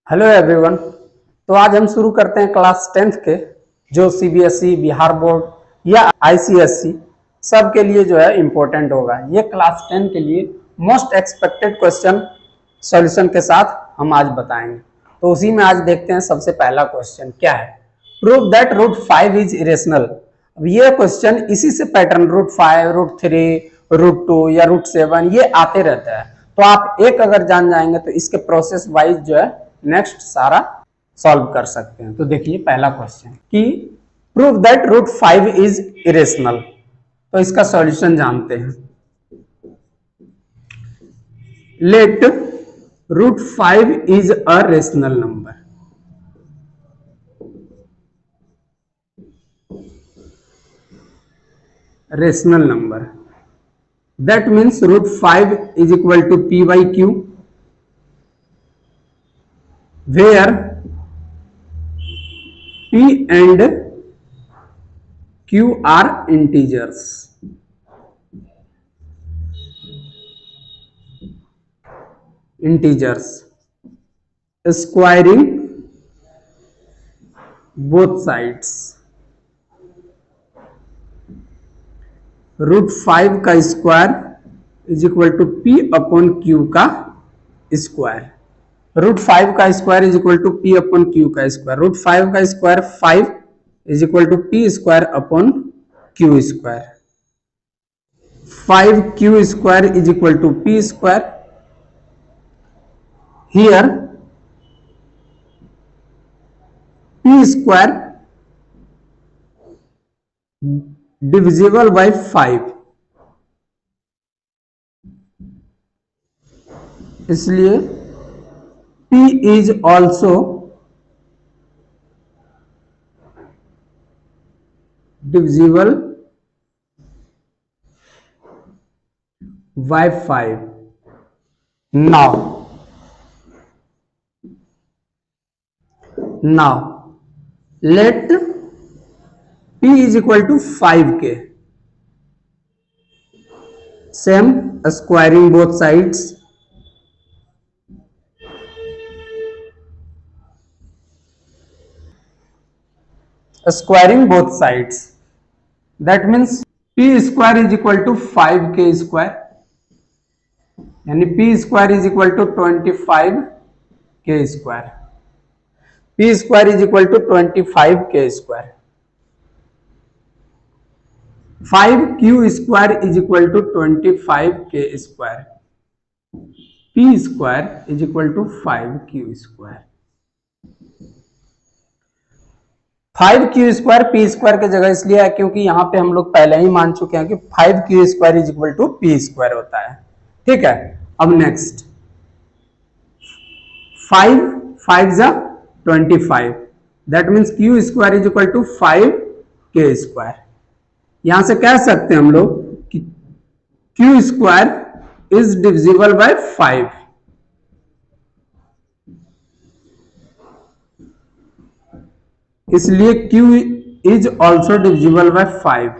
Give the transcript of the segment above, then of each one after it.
Hello everyone. तो आज हम शुरू करते हैं क्लास 10th के, जो सीबीएसई, बिहार बोर्ड या आईसीएसई सब के लिए जो है इम्पोर्टेंट होगा। ये क्लास 10 के लिए मोस्ट एक्सपेक्टेड क्वेश्चन सॉल्यूशन के साथ हम आज बताएंगे। तो उसी में आज देखते हैं सबसे पहला क्वेश्चन क्या है। Prove that root 5 is irrational. अब ये क्वेश्चन इसी से पैटर्न रूट 5, रूट 3, रूट 2 या रूट 7 ये आते रहता है। तो आप एक अगर जान जाएंगे तो इसके प्रोसेस वाइज जो है नेक्स्ट सारा सॉल्व कर सकते हैं। तो देखिए पहला क्वेश्चन कि prove that root 5 is irrational. तो इसका सॉल्यूशन जानते हैं। Let root 5 is a rational number. Rational number that means root 5 is equal to p by q, where p and q are integers. Squaring both sides। Root 5 का square is equal to p upon q का square. Root 5 का square is equal to p upon q का square. Root 5 का square 5 is equal to p square upon q square. 5 q square is equal to p square. Here p square divisible by 5, इसलिए P is also divisible by 5। now let P is equal to 5k। same, squaring both sides। squaring both sides that means p square is equal to 5k square, यानी p square is equal to 25k square। p square is equal to 25k square। 5q square is equal to 25k square। p square is equal to 5q square। 5q square P square की जगह इसलिए है क्योंकि यहां पे हम लोग पहले ही मान चुके हैं कि 5q square is equal to p square होता है। ठीक है, अब नेक्स्ट 5 5 जा 25, that means q square is equal to 5k square. यहां से कह सकते हैं हम लोग कि q square is divisible by 5। इसलिए q is also divisible by 5।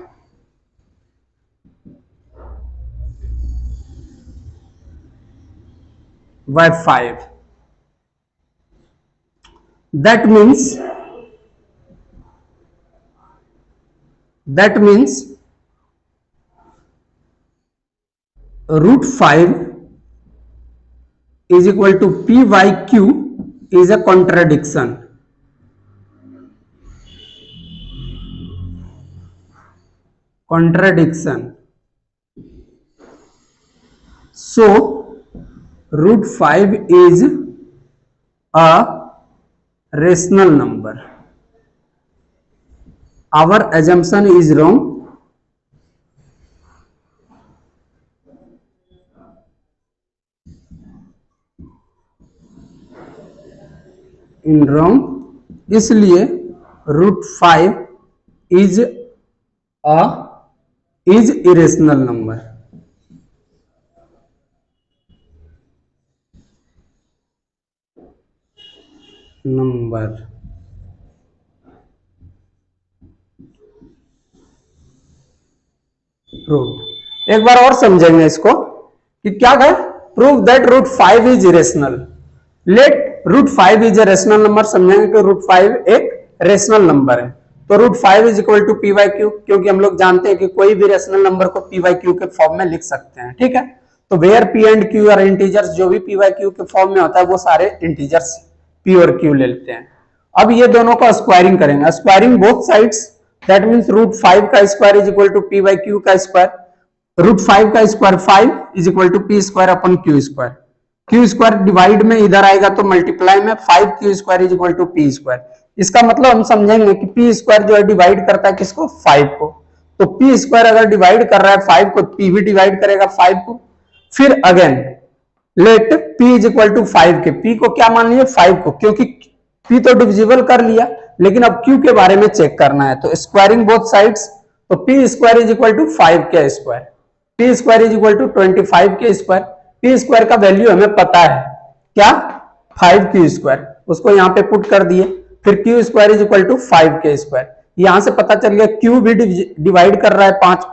by 5, that means root 5 is equal to p by q is a contradiction। So root 5 is a rational number। our assumption is wrong। in wrong, इसलिए root 5 is irrational number। Prove. एक बार और समझेंगे इसको कि क्या है। Prove that root 5 is irrational. Let root 5 is a rational number, समझेंगे कि रूट 5 एक रेशनल नंबर है। तो root 5 is equal to p by q, क्योंकि हम लोग जानते हैं कि कोई भी रेशनल नंबर को पी बाई क्यू के फॉर्म में लिख सकते हैं, ठीक है। तो where p and Q R integers, जो भी पी बाई क्यू के फॉर्म में होता है वो सारे इंटीजर्स पी और क्यू ले लेते हैं। अब ये दोनों का स्क्वायरिंग करेंगे, squaring both sides, that means root 5 का square is equal to p by q का स्क्वायर। रूट 5 का square 5 is equal to p square upon q square. Q square divide में इधर आएगा तो मल्टीप्लाई में 5 q square is equal to p square. इसका मतलब हम समझेंगे कि पी स्क्वायर जो है डिवाइड करता है किसको, 5 को। तो पी स्क्वायर अगर डिवाइड कर रहा है 5 को, पी भी डिवाइड करेगा 5 को। फिर again let p is equal to 5 k, p को क्या मान लिया 5 को, क्योंकि p तो डिविजिबल कर लिया, लेकिन अब q के बारे में चेक करना है। तो स्क्वायरिंग बोथ साइड्स, तो p square is equal to 5 k square, p square is equal to 25 k square. p square का वैल्यू हमें पता है क्या, 5 क्यू स्क्वायर, उसको यहाँ पे पुट कर दिए। फिर q square is equal to 5 k square, यहां से पता चल गया q भी डिवाइड कर रहा है 5,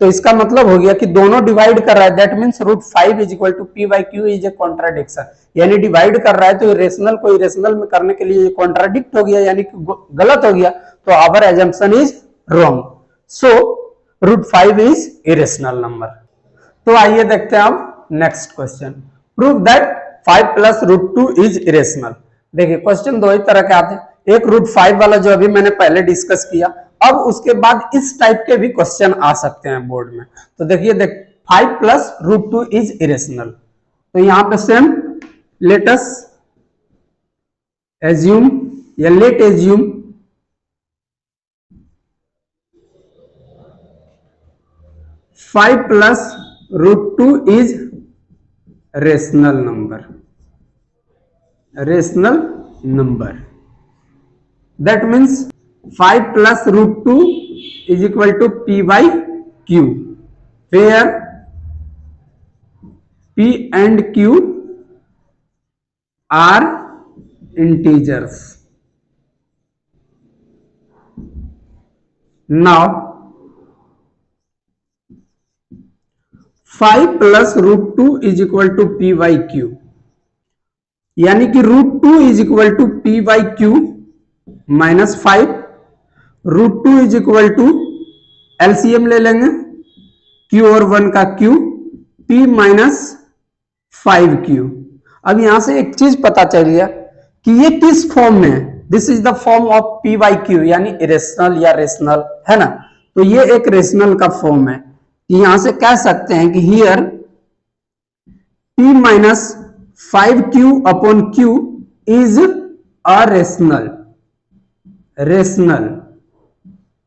तो इसका मतलब हो गया कि दोनों डिवाइड कर रहा है, that means root 5 is equal to p by q is a contradiction, यानी डिवाइड कर रहा है तो इरेशनल को इरेशनल में करने के लिए कॉन्ट्राडिक्ट हो गया, यानी कि गलत हो गया। तो our assumption is wrong, so root 5 is irrational number. तो आइए देखते हैं अब next question, prove that 5 plus root 2 is irrational. देखिए क्वेश्चन दो ही तरह के आते हैं, एक रूट 5 वाला जो अभी मैंने पहले डिस्कस किया, अब उसके बाद इस टाइप के भी क्वेश्चन आ सकते हैं बोर्ड में। तो देखिए 5 प्लस रूट 2 इज इरेशनल, तो यहां पे सेम लेट अस एज्यूम या let assume 5 plus root 2 is rational number, rational number, that means 5 plus root 2 is equal to p by q, where p and q are integers. Now 5 plus root 2 is equal to p by q, यानी कि root 2 is equal to p by q minus 5, root 2 is equal to LCM ले लेंगे q और 1 का q, p minus 5q। अब यहां से एक चीज पता चल गया कि ये किस फॉर्म में है, this is the form of p by Q, यानी इरेशनल या रेशनल है ना। तो ये एक रेशनल का फॉर्म है, यहां से कह सकते हैं कि here p minus 5q upon q is a rational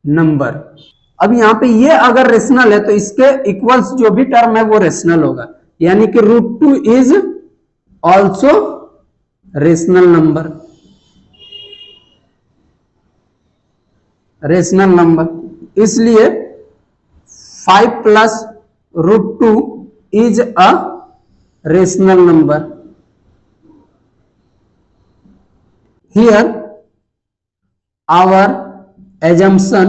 number. अब यहां पे ये अगर रेशनल है तो इसके इक्वल्स जो भी टर्म है वो रेशनल होगा, यानी कि root 2 is also rational number, rational number. इसलिए 5 plus root 2 is a rational number. Here our assumption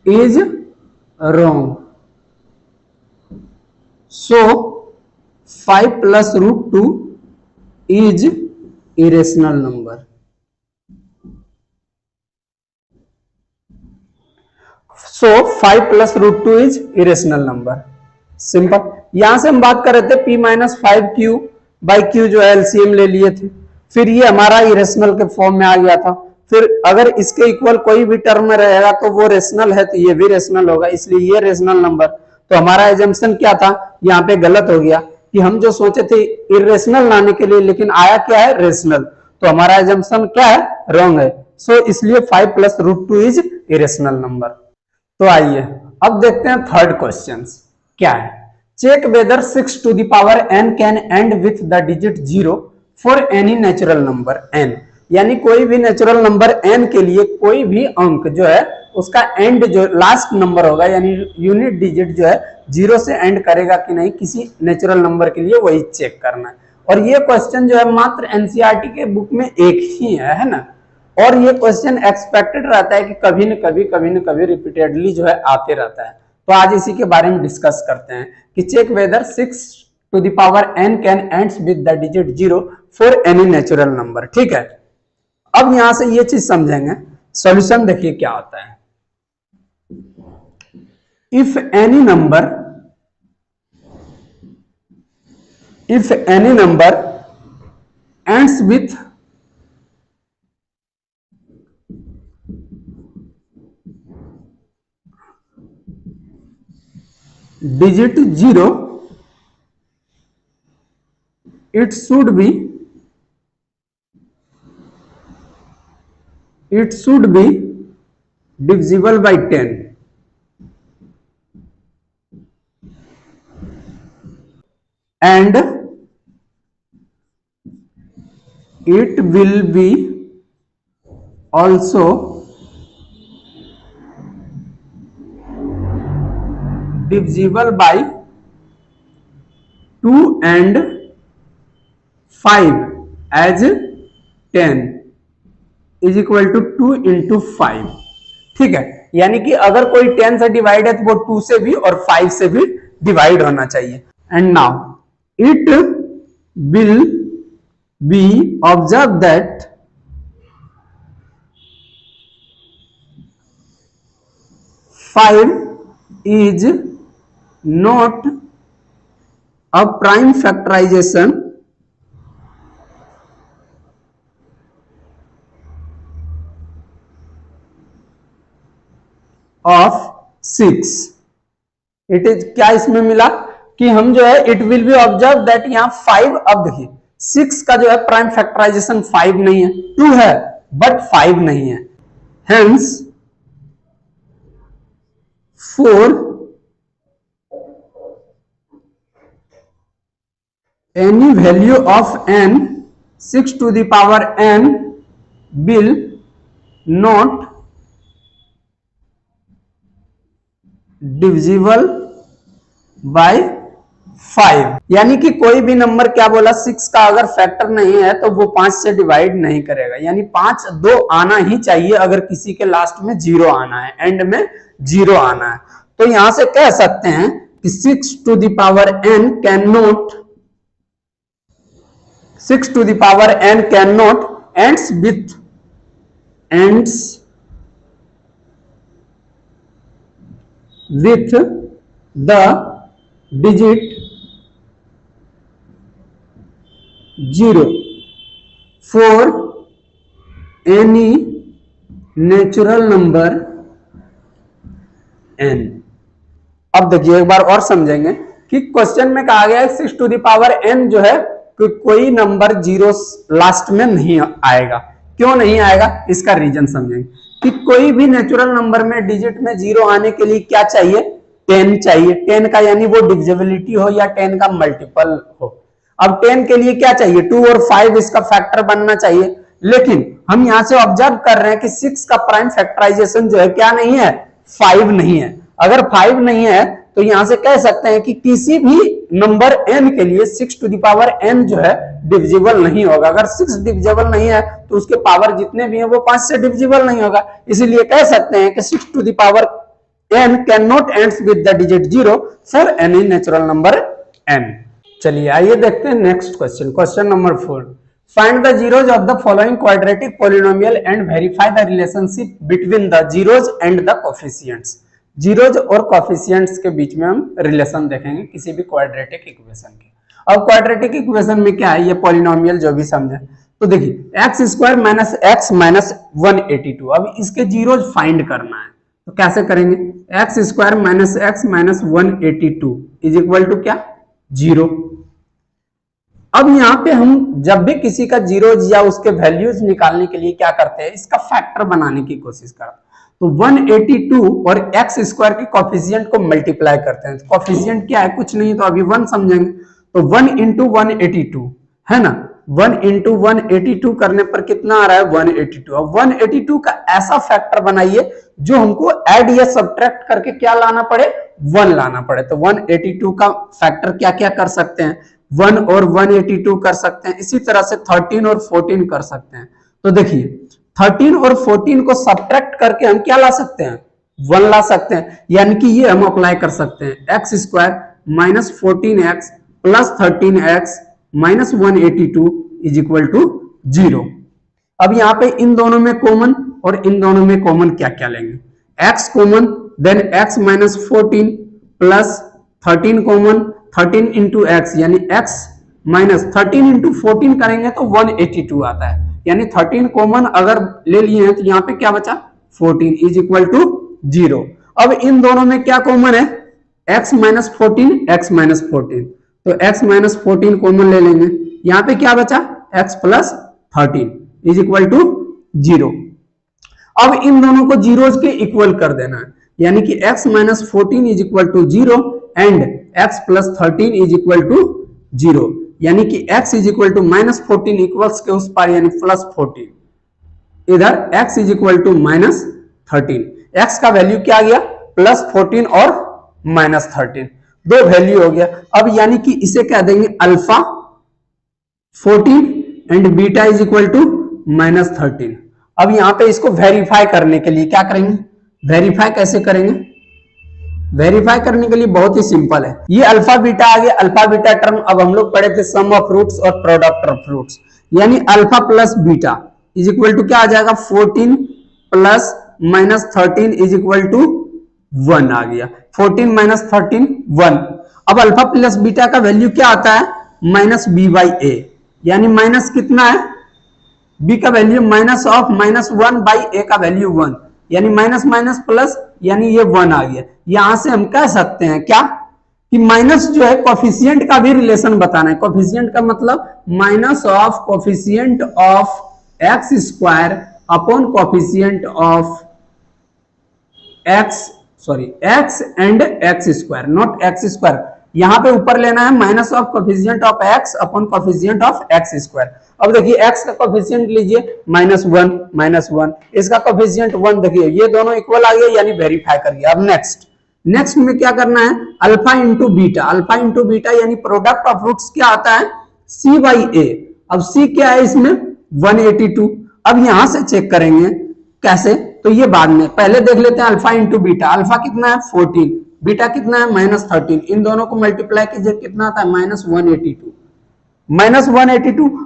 is wrong, so 5 plus root 2 is irrational number। so 5 plus root 2 is irrational number, simple. यहां से हम बात कर रहे थे p minus 5q by q जो LCM ले लिए थे, फिर ये हमारा इरेशनल के फॉर्म में आ गया था। फिर अगर इसके इक्वल कोई भी टर्म में रहेगा तो वो रेशनल है, तो ये भी रेशनल होगा, इसलिए ये रेशनल नंबर। तो हमारा एजम्पशन क्या था, यहाँ पे गलत हो गया कि हम जो सोचे थे इरेशनल लाने के लिए, लेकिन आया क्या है, रेशनल। तो हमारा एजम्पशन क्या है, रॉन्ग है। सो इसलिए 5 plus root 2 is irrational number. तो आइए अब देखते हैं थर्ड क्वेश्चन क्या है। Check whether 6 to the power n can end with the digit 0 for any natural number n, यानी कोई भी नेचुरल नंबर n के लिए कोई भी अंक जो है उसका एंड जो लास्ट नंबर होगा, यानी यूनिट डिजिट जो है 0 से एंड करेगा कि नहीं किसी नेचुरल नंबर के लिए, वही चेक करना है। और ये क्वेश्चन जो है मात्र एनसीईआरटी के बुक में एक ही है ना। और ये क्वेश्चन एक्सपेक्टेड रहता है कि कभी न कभी रिपीटेडली जो है आते रहता है। तो आज इसी के बारे में डिस्कस करते हैं कि check whether 6 to the power n can ends with the digit 0 for any natural number. ठीक है, अब यहां से ये चीज समझेंगे। सॉल्यूशन देखिए क्या होता है। If any number ends with digit 0, it should be divisible by 10 and it will be also divisible by 2 and 5 as 10 is equal to 2 into 5। ठीक है, यानी कि अगर कोई 10 से डिवाइड है तो वो 2 से भी और 5 से भी डिवाइड होना चाहिए। And now it will be observe that five is not a prime factorization of 6। It is क्या इसमें मिला कि हम जो है it will be observe that यहां 5, अब देखिए 6 का जो है प्राइम फैक्टराइजेशन 5 नहीं है, 2 है बट 5 नहीं है। Hence for any value of n 6 to the power n will not divisible by 5। यानी कि कोई भी नंबर क्या बोला, 6 का अगर फैक्टर नहीं है तो वो 5 से डिवाइड नहीं करेगा, यानी 5 2 आना ही चाहिए अगर किसी के लास्ट में 0 आना है, एंड में 0 आना है। तो यहां से कह सकते हैं कि 6 to the power n cannot ends with the digit 0 for any natural number n। अब देखिए एक बार और समझेंगे कि क्वेश्चन में कहा गया है 6 टू द पावर n जो है कि कोई नंबर 0 लास्ट में नहीं आएगा। क्यों नहीं आएगा, इसका रीजन समझेंगे कि कोई भी नेचुरल नंबर में डिजिट में 0 आने के लिए क्या चाहिए, 10 चाहिए। 10 का यानी वो डिविजिबिलिटी हो या 10 का मल्टीपल हो। अब 10 के लिए क्या चाहिए, 2 और 5 इसका फैक्टर बनना चाहिए। लेकिन हम यहां से ऑब्जर्व कर रहे हैं कि 6 का प्राइम फैक्टराइजेशन जो है क्या नहीं है, 5 नहीं है। अगर 5 नहीं है तो यहां से कह सकते हैं कि किसी भी नंबर n के लिए 6 टू द पावर n जो है डिविजिबल नहीं होगा। अगर 6 डिविजिबल नहीं है तो उसके पावर जितने भी हैं वो 5 से डिविजिबल नहीं होगा। इसलिए कह सकते हैं कि 6 to the power n can not ends with the digit 0 for any natural number n। चलिए आइए देखते हैं next question. Question number 4, find the zeros of the following quadratic polynomial and verify the relationship between the zeros and the coefficients. Zeros और coefficients के बीच में हम relation देखेंगे किसी भी क्वाड्रेटिक इक्वेशन के। अब क्वाड्रेटिक इक्वेशन में क्या है, ये पॉलिनोमियल जो भी समझे तो देखिए x square minus x minus 182। अब इसके जीरोज फाइंड करना है तो कैसे करेंगे, x square minus x minus 182 is equal to क्या, 0। अब यहाँ पे हम जब भी किसी का जीरोज या उसके वैल्यूज निकालने के लिए क्या करते हैं, इसका फैक्टर बनाने की कोशिश करते हैं। तो 182 और एक्स स्क्वायर के कोफिशिएंट को मल्टीप्लाई करते हैं। कोफिशिएंट क्या है, कुछ नहीं तो अभी 1 समझेंगे। तो 1 इंटू 182 है ना, 1 इंटू 182 करने पर कितना आ रहा है, 182। अब 182 का ऐसा फैक्टर बनाइए जो हमको ऐड या सब्ट्रैक्ट करके क्या लाना पड़े, 1 लाना पड़े। तो 182 का फैक्टर क्या क्या कर सकते हैं, 1 और 182 कर सकते हैं। इसी तरह से 13 और 14 कर सकते हैं। तो देखिए 13 और 14 को सब्ट्रैक्ट करके हम क्या ला सकते हैं, 1 ला सकते हैं। यानी कि ये हम अप्लाई कर सकते हैं, x square minus 14x plus 13x minus 182 is equal to 0। अब यहाँ पे इन दोनों में कॉमन और इन दोनों में कॉमन क्या क्या लेंगे, x common, then x minus 14 plus 13 common, 13 into x यानी x माइनस 13 इंटू 14 करेंगे तो 182 आता है, यानी 13 कॉमन अगर ले लिए हैं तो यहाँ पे क्या बचा 14 इज इक्वल टू 0। अब इन दोनों में क्या कॉमन है, x माइनस 14, x माइनस 14, तो x माइनस 14 कॉमन ले लेंगे, यहाँ पे क्या बचा x plus 13 is equal to 0। अब इन दोनों को जीरोज के इक्वल कर देना है, यानी कि x minus 14 is equal to 0 and x plus 13 is equal to 0, यानी कि x is equal to minus 14 equals के उस पार यानी प्लस 14, इधर x is equal to minus 13, x का वैल्यू क्या आ गया प्लस 14 और माइनस 13, दो वैल्यू हो गया। अब यानी कि इसे कह देंगे alpha 14 and beta is equal to minus 13। अब यहां पे इसको वेरीफाई करने के लिए क्या करेंगे, वेरीफाई कैसे करेंगे, वेरीफाई करने के लिए बहुत ही सिंपल है, ये अल्फा बीटा आ गया, अल्फा बीटा टर्म अब हम लोग पढ़े थे सम ऑफ रूट्स और प्रोडक्ट ऑफ रूट्स, यानी alpha plus beta is equal to क्या आ जाएगा 14 plus minus 13 is equal to 1 आ गया, 14 माइनस 13 1। अब अल्फा प्लस बीटा का वैल्यू क्या आता है माइनस बी बाई ए, यानी माइनस कितना है b का value minus of minus 1 by A का वैल्यू 1, यानी माइनस माइनस प्लस यानी ये 1 आ गया। यहां से हम कह सकते हैं क्या कि माइनस जो है कोफिशिएंट का भी रिलेशन बताना है, कोफिशिएंट का मतलब minus of coefficient of x square upon coefficient of x and x square, not x square, यहां पे ऊपर लेना है minus of coefficient of x upon coefficient of x square. अब देखिए x का कोफिशिएंट लीजिए माइनस 1, इसका कोफिशिएंट 1, देखिए ये दोनों इक्वल आ गए यानी वेरीफाई कर गया। अब नेक्स्ट में क्या करना है अल्फा इंटू बीटा यानी प्रोडक्ट ऑफ रूट्स क्या आता है c बाई ए। अब c क्या है इसमें 182। अब यहां से चेक करेंगे कैसे, तो ये बाद में, पहले देख लेते हैं अल्फा इंटू बीटा, अल्फा कितना है 14, बीटा कितना है माइनस 13, इन दोनों को मल्टीप्लाई कीजिए कितना आता है माइनस 182।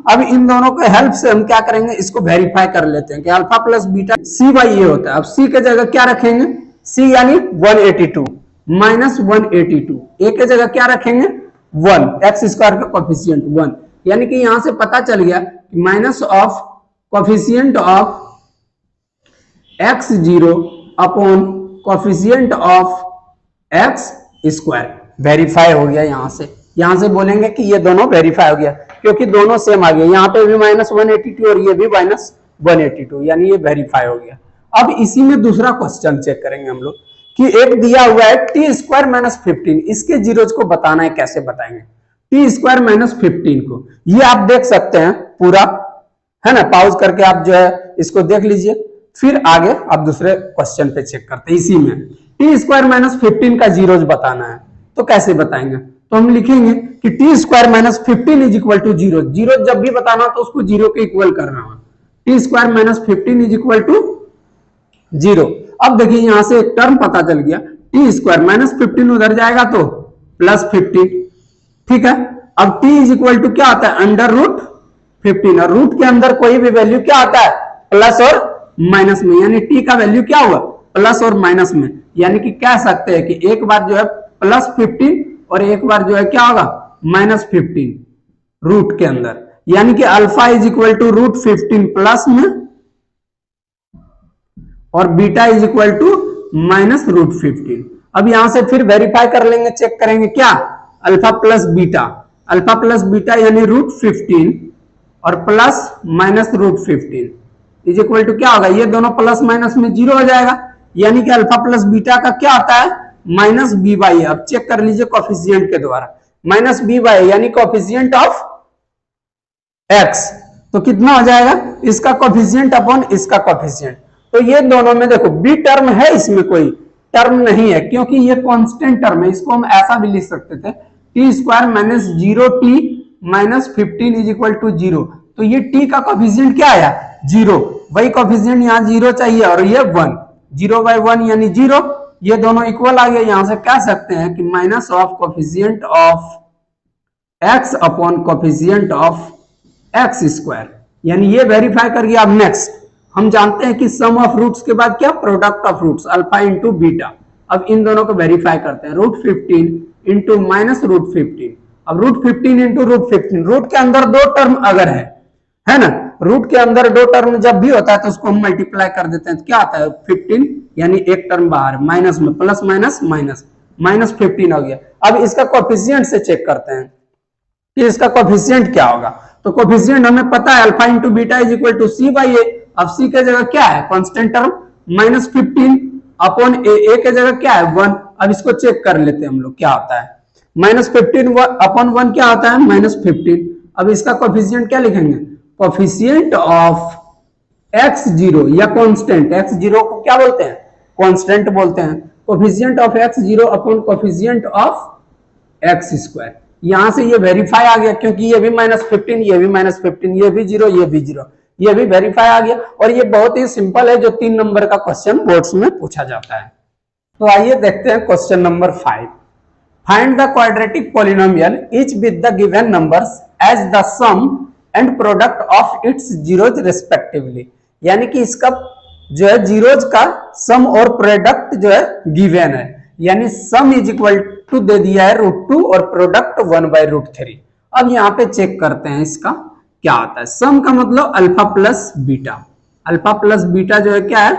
अब इन दोनों के हेल्प से हम क्या करेंगे इसको वेरीफाई कर लेते हैं कि alpha plus beta c by A होता है। अब c के जगह क्या रखेंगे, c यानी 182 माइनस 182, a के जगह क्या रखेंगे 1, एक्स स्क्वायर का कोफिशिएंट 1, यानी कि यहां से पता चल गया minus of coefficient of x0 upon coefficient of x square, verify हो गया। यहां से बोलेंगे कि ये दोनों वेरीफाई हो गया क्योंकि दोनों सेम आ गए, यहाँ पे भी माइनस 182 और ये भी माइनस 182, यानी ये वेरीफाई हो गया। अब इसी में दूसरा क्वेश्चन चेक करेंगे हम लोग कि एक दिया हुआ है टी स्क्वायर माइनस 15, इसके जीरोज को बताना है, कैसे बताएंगे टी स्क्वायर माइनस 15 को, ये आप देख सकते हैं पूरा है ना, पॉज करके आप जो है इसको देख लीजिए, फिर आगे आप दूसरे क्वेश्चन पे चेक करते हैं। इसी में टी स्क्वायर माइनस 15 का जीरोज बताना है तो कैसे बताएंगे, तो हम लिखेंगे कि t square minus 15 is equal to 0, zero जब भी बताना तो उसको जीरो के इक्वल करना है, t square minus 15 is equal to 0। अब देखिए यहां से एक टर्म पता चल गया, टी स्क्वायर माइनस 15 उधर जाएगा तो प्लस 15, ठीक है। अब टी इज इक्वल टू क्या आता है अंडर रूट 15, और रूट के अंदर कोई भी वैल्यू क्या आता है प्लस और माइनस में, यानी टी का वैल्यू क्या हुआ प्लस और माइनस में, यानी कि कह सकते हैं कि एक बार जो है प्लस 15 और एक बार जो है क्या होगा माइनस 15 रूट के अंदर, यानी कि alpha is equal to root 15 plus में और beta is equal to minus root 15। अब यहां से फिर वेरीफाई कर लेंगे, चेक करेंगे क्या अल्फा प्लस बीटा यानी रूट 15 और plus minus root 15 is equal to क्या होगा, ये दोनों प्लस माइनस में जीरो हो जाएगा, यानी कि अल्फा प्लस बीटा का क्या आता है माइनस बी बाई। अब चेक कर लीजिए कोफिशिएंट के द्वारा, माइनस बी बाई यानी कोफिशिएंट ऑफ एक्स, तो कितना हो जाएगा इसका कोफिशिएंट अपॉन इसका कोफिशिएंट, तो ये दोनों में देखो बी टर्म है, इसमें कोई टर्म नहीं है क्योंकि ये कांस्टेंट टर्म है, इसको हम ऐसा भी लिख सकते थे t square minus 0t minus 15 is equal to 0, तो ये टी का कोफिशिएंट क्या आया 0, वही कोफिशिएंट यहाँ 0 चाहिए और ये 1, 0 बाई 1 यानी 0, ये दोनों इक्वल आ गए। यहां से कह सकते हैं कि minus of coefficient of x upon coefficient of x square, यानी ये वेरीफाई करके अब नेक्स्ट हम जानते हैं कि सम ऑफ रूट्स के बाद क्या, product of roots alpha into beta. अब इन दोनों को वेरीफाई करते हैं, रूट 15 इंटू माइनस रूट 15। अब रूट 15 इंटू रूट 15, रूट के अंदर दो टर्म अगर है ना, रूट के अंदर दो टर्म जब भी होता है तो उसको हम मल्टीप्लाई कर देते हैं, तो क्या आता है 15, यानी एक टर्म बाहर, माइनस में प्लस माइनस माइनस, माइनस 15 हो गया। अब इसका कोफिशिएंट से चेक करते हैं कि इसका कोफिशिएंट क्या होगा। तो कोफिशिएंट हमें पता है alpha into beta is equal to C by A. अब सी के जगह क्या है, constant term minus 15 upon A के जगह क्या है 1। अब इसको चेक कर लेते हैं हम लोग क्या होता है, माइनस 15 अपॉन 1 क्या होता है माइनस 15। अब इसका कोफिशिएंट क्या लिखेंगे, कोफिशिएंट ऑफ x0 या कांस्टेंट, x0 को क्या बोलते हैं, कांस्टेंट बोलते हैं। Coefficient of x0 upon coefficient of x square, यहां से ये वेरीफाई आ गया क्योंकि ये भी -15, ये भी -15, ये भी 0, ये भी 0, ये भी वेरीफाई आ गया। और ये बहुत ही सिंपल है, जो 3 नंबर का क्वेश्चन बोर्ड्स में पूछा जाता है। तो आइए देखते हैं question number 5। Find the quadratic polynomial each with the given numbers as the sum and product of its zeros respectively, यानी कि इसका जो है जीरोज का सम और प्रोडक्ट जो है गिवन है, यानी सम इज इक्वल टू दे दिया है √2 और प्रोडक्ट 1/√3। अब यहाँ पे चेक करते हैं इसका क्या आता है। सम का मतलब alpha plus beta, alpha plus beta जो है क्या है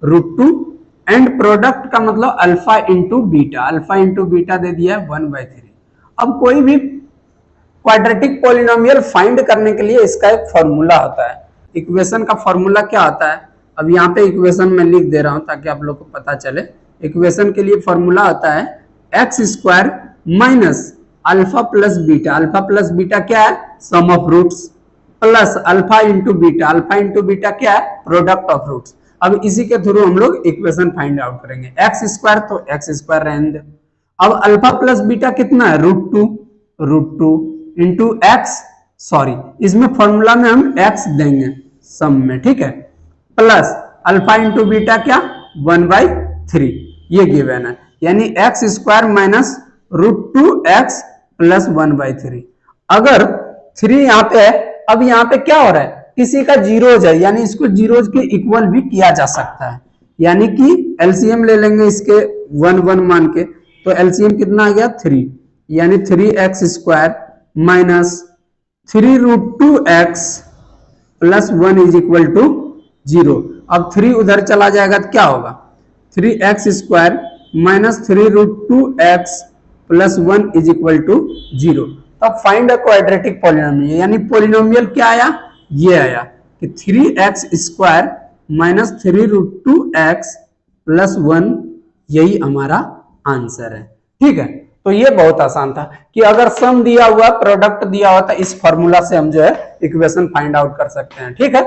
√2, एंड प्रोडक्ट का मतलब alpha into beta, alpha into beta दे दिया है 1/3। अब कोई भी क्वाड्रेटिक पॉलिनोमियल फाइंड करने के लिए इसका एक फॉर्मूला होता है। इक्वेशन का फॉर्मूला क्या होता है, अब यहाँ पे इक्वेशन में लिख दे रहा हूं ताकि आप लोग को पता चले। इक्वेशन के लिए फॉर्मूला होता है X square minus alpha plus beta, alpha plus beta क्या है sum of roots, plus alpha into beta, alpha into beta क्या है प्रोडक्ट ऑफ रूट्स। अब इसी के थ्रू हम लोग इक्वेशन फाइंड आउट करेंगे। एक्स स्क्वायर तो एक्स स्क्वायर रहने दे। अब अल्फा प्लस बीटा कितना है √2 इंटू एक्स, सॉरी इसमें फॉर्मूला में हम एक्स देंगे सम में, ठीक है, प्लस अल्फा इंटू बीटा क्या 1/3, ये गिवन है, यानी x square minus √2x plus 1/3। अगर 3 यहाँ पे है, अब यहाँ पे क्या हो रहा है किसी का जीरोज है, यानी इसको जीरोज के इक्वल भी किया जा सकता है, यानी कि एलसीएम ले लेंगे इसके 1 1 मान के, तो एलसीएम कितना आ गया 3, यानी 3x square minus 3√2x plus 1 is equal to 0। अब 3 उधर चला जाएगा तो क्या होगा 3x square minus 3√2x plus 1 is equal to 0। तब फाइंड अ क्वाड्रेटिक पॉलिनोमियल, यानी पॉलिनोमियल क्या आया, ये आया कि 3x square minus 3√2x plus 1, यही हमारा आंसर है। ठीक है, तो ये बहुत आसान था कि अगर सम दिया हुआ प्रोडक्ट दिया हुआ था, इस फॉर्मूला से हम जो है इक्वेशन फाइंड आउट कर सकते हैं। ठीक है,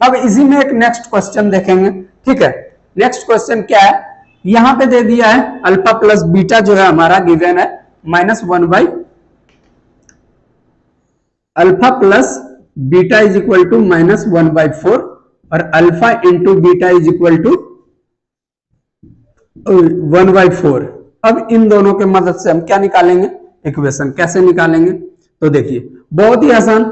अब इसी में एक नेक्स्ट क्वेश्चन देखेंगे। ठीक है, नेक्स्ट क्वेश्चन क्या है, यहां पे दे दिया है अल्फा प्लस बीटा जो है हमारा गिवन है -1 alpha plus beta is equal to -1/4 और alpha into beta is equal to 1/4। अब इन दोनों के मदद से हम क्या निकालेंगे इक्वेशन, कैसे निकालेंगे, तो देखिए बहुत ही आसान,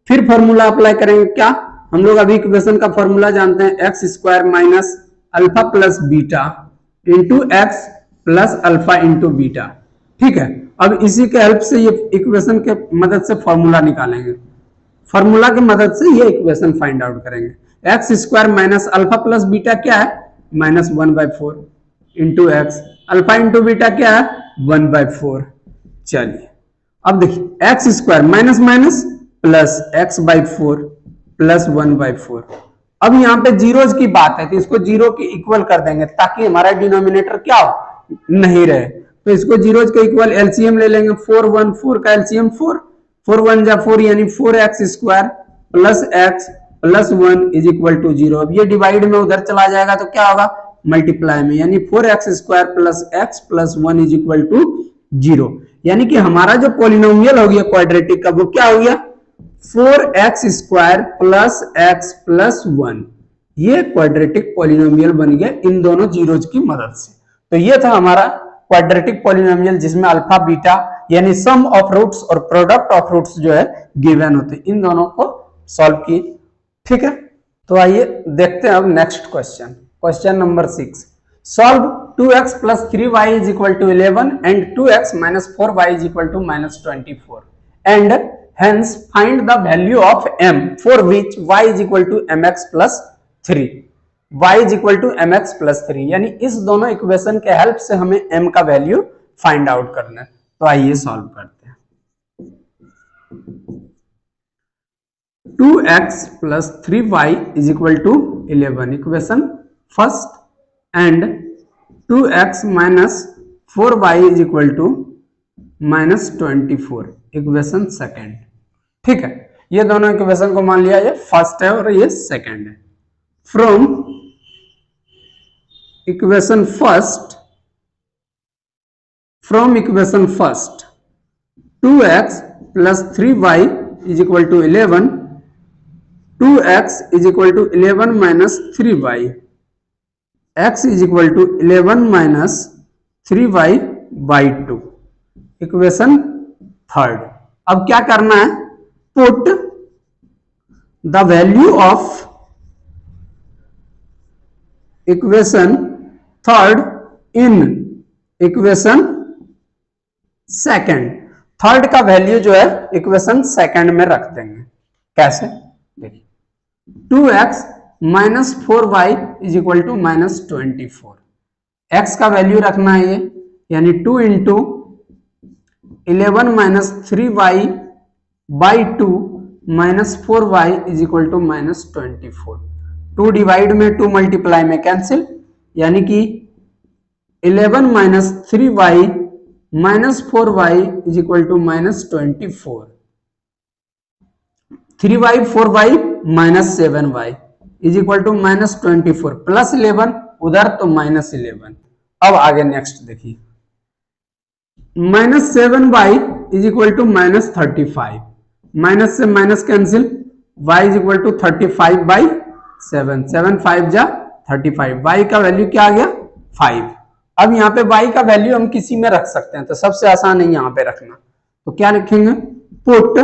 फिर फॉर्मूला अप्लाई करेंगे। क्या हम लोग अभी इक्वेशन का फॉर्मूला जानते हैं, x square minus alpha plus beta into x plus alpha into beta. ठीक है, अब इसी के हेल्प से ये इक्वेशन के मदद से फॉर्मूला निकालेंगे, फॉर्मूला की मदद से ये इक्वेशन फाइंड आउट करेंगे। X square minus alpha plus beta क्या है -1/4 into x, alpha into beta क्या है 1/4। चलिए अब देखिए x square minus minus plus x/4 plus 1/4। अब यहाँ पे जीरोज की बात है तो इसको जीरो के इक्वल कर देंगे ताकि हमारा डिनोमिनेटर क्या हो नहीं रहे, तो इसको जीरोज के इक्वल एलसीएम ले लेंगे। 4 1 4 का एलसीएम 4, 4 1 जा 4 यानी 4x square plus x plus 1 is equal to 0। अब ये डिवाइड में उधर चला जाएगा तो क्या होगा मल्टीप्लाई में, यानी 4x square plus x plus 1 is equal to 0। यानी कि हमारा जो पॉलिनोमियल हो गया क्वाड्रेटिक का वो क्या हो गया 4x square plus x plus 1, ये क्वाड्रेटिक पॉलिनोमियल बन गया इन दोनों जीरोज की मदद से। तो ये था हमारा क्वाड्रेटिक पॉलिनोमियल जिसमें अल्फा बीटा यानी सम ऑफ रूट्स और प्रोडक्ट ऑफ रूट्स जो है गिवन होते हैं। इन दोनों को सॉल्व किए, ठीक है। तो आइए देखते हैं अब next question, question number 6। Solve 2x plus 3y is equal to 11 and 2x minus 4y is equal to minus 24 and hence find the value of m for which y is equal to mx plus 3, y is equal to mx plus 3। यानी इस दोनों equation के help से हमें m का value find out करना है। तो आइए सॉल्व करते हैं। 2x plus 3y is equal to 11 equation first and 2x minus 4y is equal to minus 24 equation second, ठीक है। ये दोनों इक्वेशन को मान लिया ये फर्स्ट है और ये सेकेंड है। From equation first 2x plus 3y is equal to 11, 2x is equal to 11 minus 3y, x is equal to 11 minus 3y by 2 equation third. अब क्या करना है, put the value of equation third in equation second. Third का value जो है equation second में रख देंगे। कैसे, देखिए 2x minus 4y is equal to minus 24, x का वैल्यू रखना है ये, यानी 2 into 11 minus 3y by 2 minus 4y is equal to minus 24। 2 divide में 2 मल्टीप्लाई में कैंसिल, यानी कि 11 minus 3y minus 4y is equal to minus 24, 3y 4y minus 7y is equal to minus 24 plus 11 उधर तो माइनस 11। अब आगे next देखिए, minus 7y is equal to minus 35, minus से minus cancel, y is equal to 35 by 7, 7 5 जा 35, y का value क्या आ गया 5। अब यहाँ पे y का वैल्यू हम किसी में रख सकते हैं, तो सबसे आसान है यहाँ पे रखना। तो क्या लिखेंगे, put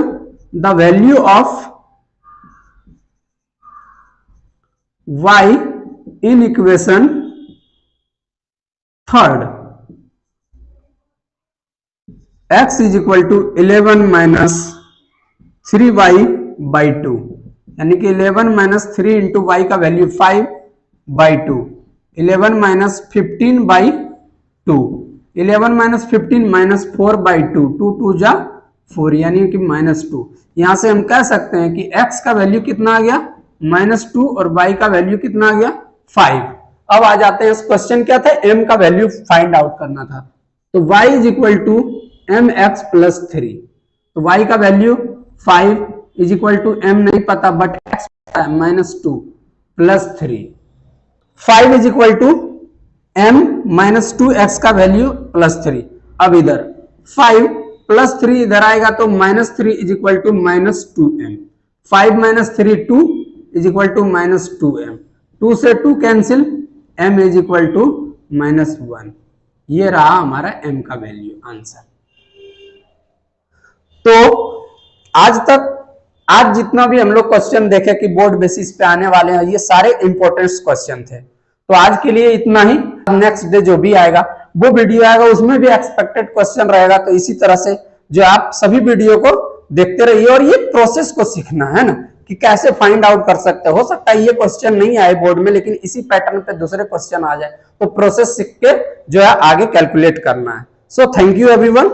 the value of y in equation third, x is equal to 11 minus 3y by 2, यानी कि 11 माइनस 3 इंटू वाई का value 5 by 2, 11 minus 15 by 2, 11 minus 15 minus 4 by 2, 2 2 जा 4 यानी कि माइनस 2। यहां से हम कह सकते हैं कि x का वैल्यू कितना आ गया -2 और y का वैल्यू कितना आ गया 5। अब आ जाते हैं, इस क्वेश्चन क्या था, m का वैल्यू फाइंड आउट करना था। तो y is equal to mx plus 3, तो y का value 5 is equal to m नहीं पता but x -2 plus 3, 5 is equal to m -2x का वैल्यू प्लस 3। अब इधर 5 प्लस 3 इधर आएगा तो -3 is equal to -2m, 5 minus 3 2 is equal to -2m, 2 से 2 cancel, m is equal to -1। ये रहा हमारा m का वैल्यू आंसर। तो आज जितना भी हम लोग क्वेश्चन देखे कि बोर्ड बेसिस पे आने वाले हैं, ये सारे इंपॉर्टेंट क्वेश्चन थे। तो आज के लिए इतना ही। नेक्स्ट डे जो भी आएगा वो वीडियो आएगा, उसमें भी एक्सपेक्टेड क्वेश्चन रहेगा। तो इसी तरह से जो आप सभी वीडियो को देखते रहिए और ये प्रोसेस को सीखना है ना कि कैसे फाइंड आउट कर सकते हो सकता है ये क्वेश्चन नहीं आए बोर्ड में, लेकिन इसी पैटर्न पे दूसरे क्वेश्चन आ जाए, तो प्रोसेस सीख के जो है आगे कैलकुलेट करना है। So thank you everyone.